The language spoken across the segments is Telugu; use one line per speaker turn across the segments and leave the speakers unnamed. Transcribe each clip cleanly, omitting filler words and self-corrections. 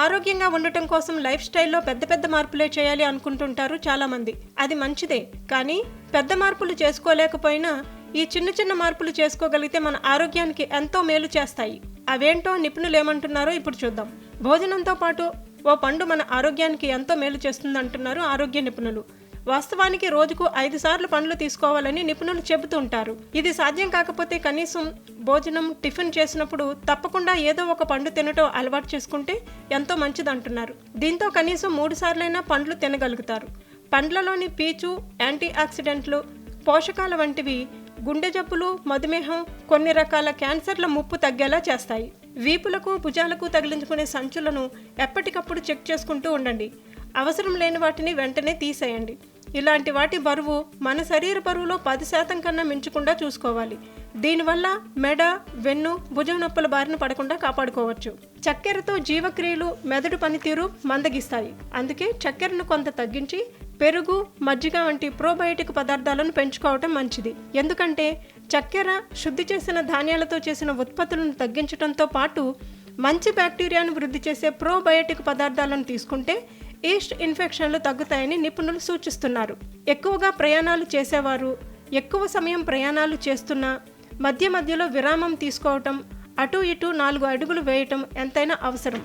ఆరోగ్యంగా ఉండటం కోసం లైఫ్ స్టైల్లో పెద్ద పెద్ద మార్పులే చేయాలి అనుకుంటుంటారు చాలామంది. అది మంచిదే, కానీ పెద్ద మార్పులు చేసుకోలేకపోయినా ఈ చిన్న చిన్న మార్పులు చేసుకోగలిగితే మన ఆరోగ్యానికి ఎంతో మేలు చేస్తాయి. అవేంటో నిపుణులు ఏమంటున్నారో ఇప్పుడు చూద్దాం. భోజనంతో పాటు ఓ పండు మన ఆరోగ్యానికి ఎంతో మేలు చేస్తుందంటున్నారు ఆరోగ్య నిపుణులు. వాస్తవానికి రోజుకు 5 సార్లు పండ్లు తీసుకోవాలని నిపుణులు చెబుతుంటారు. ఇది సాధ్యం కాకపోతే కనీసం భోజనం, టిఫిన్ చేసినప్పుడు తప్పకుండా ఏదో ఒక పండు తినటం అలవాటు చేసుకుంటే ఎంతో మంచిదంటున్నారు. దీంతో కనీసం 3 సార్లైనా పండ్లు తినగలుగుతారు. పండ్లలోని పీచు, యాంటీ ఆక్సిడెంట్లు, పోషకాల వంటివి గుండె జబ్బులు, మధుమేహం, కొన్ని రకాల క్యాన్సర్ల ముప్పు తగ్గేలా చేస్తాయి. వీపులకు, భుజాలకు తగిలించుకునే సంచులను ఎప్పటికప్పుడు చెక్ చేసుకుంటూ ఉండండి. అవసరం లేని వాటిని వెంటనే తీసేయండి. ఇలాంటి వాటి బరువు మన శరీర బరువులో 10% కన్నా మించకుండా చూసుకోవాలి. దీనివల్ల మెడ, వెన్ను, భుజం నొప్పుల బారిన పడకుండా కాపాడుకోవచ్చు. చక్కెరతో జీవక్రియలు, మెదడు పనితీరు మందగిస్తాయి. అందుకే చక్కెరను కొంత తగ్గించి పెరుగు, మజ్జిగ వంటి ప్రోబయోటిక్ పదార్థాలను పెంచుకోవటం మంచిది. ఎందుకంటే చక్కెర శుద్ధి చేసిన ధాన్యాలతో చేసిన ఉత్పత్తులను తగ్గించడంతో పాటు మంచి బ్యాక్టీరియాను వృద్ధి చేసే ప్రోబయోటిక్ పదార్థాలను తీసుకుంటే ఈస్ట్ ఇన్ఫెక్షన్లు తగ్గుతాయని నిపుణులు సూచిస్తున్నారు. ఎక్కువగా ప్రయాణాలు చేసేవారు, ఎక్కువ సమయం ప్రయాణాలు చేస్తున్నా మధ్య మధ్యలో విరామం తీసుకోవటం, అటు ఇటు 4 అడుగులు వేయటం ఎంతైనా అవసరం.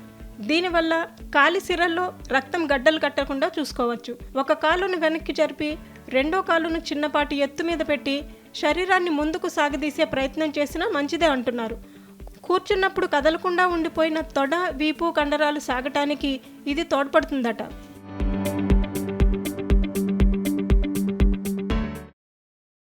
దీనివల్ల కాలి సిరల్లో రక్తం గడ్డలు కట్టకుండా చూసుకోవచ్చు. ఒక కాలును వెనక్కి జరిపి రెండో కాలును చిన్నపాటి ఎత్తు మీద పెట్టి శరీరాన్ని ముందుకు సాగదీసే ప్రయత్నం చేసినా మంచిదే అంటున్నారు. కూర్చున్నప్పుడు కదలకుండా ఉండిపోయిన తొడ, వీపు కండరాలు సాగటానికి ఇది తోడ్పడుతుందట.